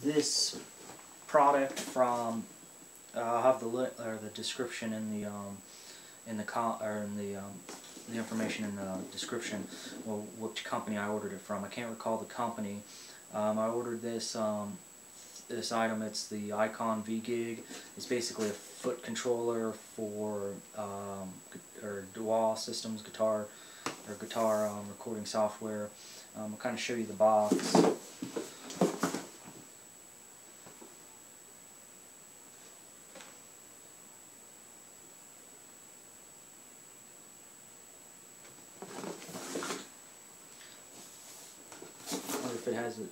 this product from. I'll have the description in the the information in the description. Well, which company I ordered it from. I can't recall the company. I ordered this this item. It's the Icon Vgig. It's basically a foot controller for or DAW systems, guitar recording software. I'll kind of show you the box. If it has it.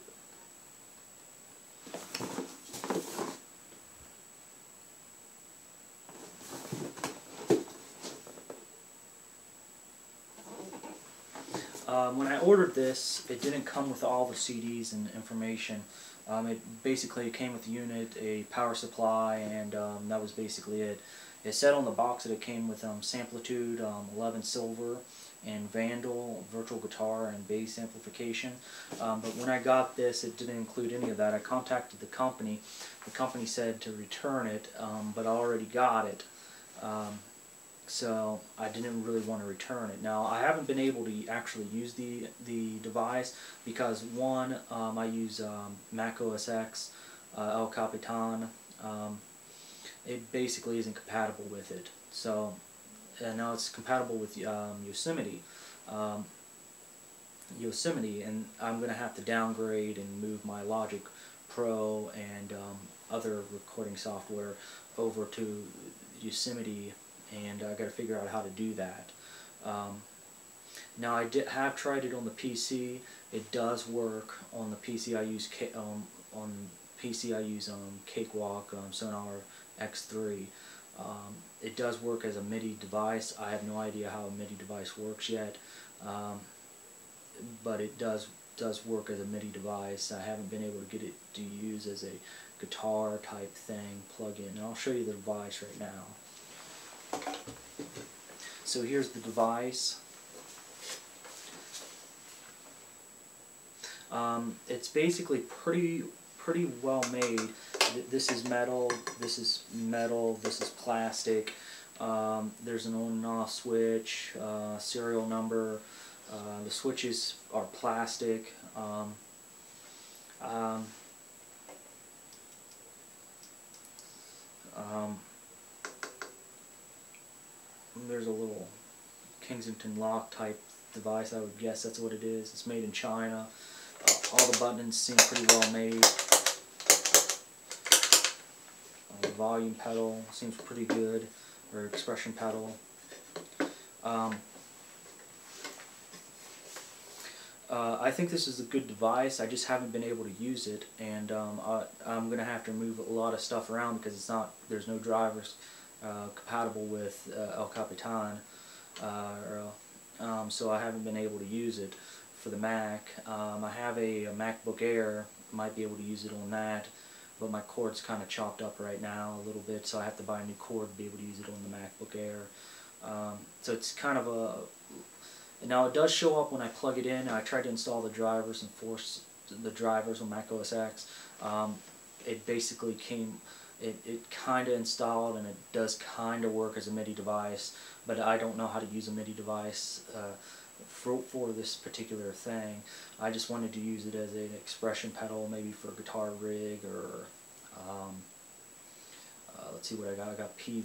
When I ordered this, it didn't come with all the CDs and information. It basically came with a unit, a power supply, and that was basically it. It said on the box that it came with Samplitude, 11 Silver, and Vandal, virtual guitar, and bass amplification. But when I got this, it didn't include any of that. I contacted the company. The company said to return it, but I already got it. So I didn't really want to return it. Now, I haven't been able to actually use the device because, one, I use Mac OS X, El Capitan. It basically isn't compatible with it. So now it's compatible with Yosemite. And I'm going to have to downgrade and move my Logic Pro and other recording software over to Yosemite, and I got to figure out how to do that. Now I have tried it on the PC. It does work on the PC. I use Cakewalk Sonar X3. It does work as a MIDI device. I have no idea how a MIDI device works yet, but it does work as a MIDI device. I haven't been able to get it to use as a guitar type thing, plug-in. And I'll show you the device right now. So here's the device. It's basically pretty well made. This is metal, this is plastic. There's an on and off switch, serial number. The switches are plastic. There's a little Kensington lock type device. I would guess that's what it is. It's made in China. All the buttons seem pretty well made. The volume pedal seems pretty good, or expression pedal. I think this is a good device. I just haven't been able to use it, and I'm going to have to move a lot of stuff around because there's no drivers compatible with El Capitan, so I haven't been able to use it for the Mac. I have a MacBook Air, might be able to use it on that, but my cord's kind of chopped up right now a little bit, so I have to buy a new cord to be able to use it on the MacBook Air. So it's kind of a... Now it does show up when I plug it in. I tried to install the drivers and force the drivers on Mac OS X. It basically came... It kind of installed, and it does kind of work as a MIDI device, but I don't know how to use a MIDI device for this particular thing. I just wanted to use it as an expression pedal, maybe for a guitar rig, or let's see what I got. I got the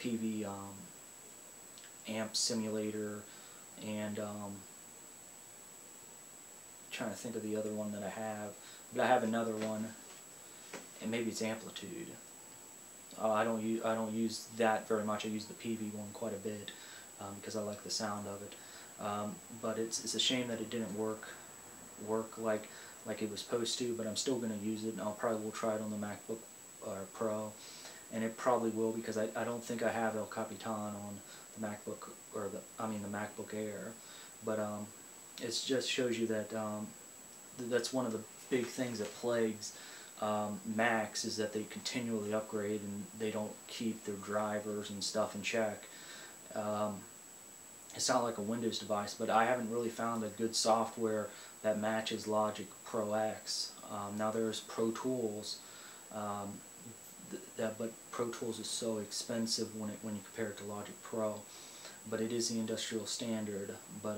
PV amp simulator, and trying to think of the other one that I have. But I have another one, and maybe it's Amplitude. I don't use that very much. I use the PV one quite a bit because I like the sound of it. But it's a shame that it didn't work like it was supposed to. But I'm still going to use it, and I'll probably try it on the MacBook Pro, and it probably will because I don't think I have El Capitan on the MacBook the MacBook Air. But it just shows you that that's one of the big things that plagues Macs, is that they continually upgrade and they don't keep their drivers and stuff in check. It's not like a Windows device, but I haven't really found a good software that matches Logic Pro X. Now there's Pro Tools, but Pro Tools is so expensive when you compare it to Logic Pro, but it is the industrial standard. But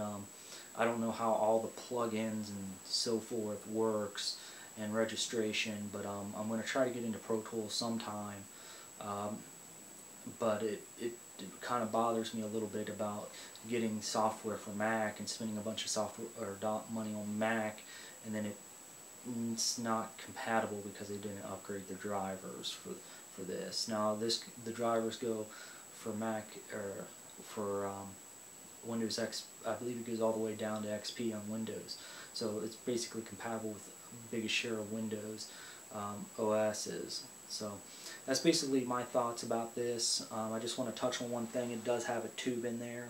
I don't know how all the plugins and so forth works and registration, but I'm going to try to get into Pro Tools sometime. But it kind of bothers me a little bit about getting software for Mac and spending a bunch of software or money on Mac, and then it's not compatible because they didn't upgrade the drivers for this. Now the drivers go for Mac or for Windows X. I believe it goes all the way down to XP on Windows, so it's basically compatible with the biggest share of Windows OSs. So that's basically my thoughts about this. I just want to touch on one thing. It does have a tube in there.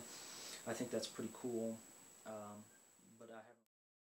I think that's pretty cool.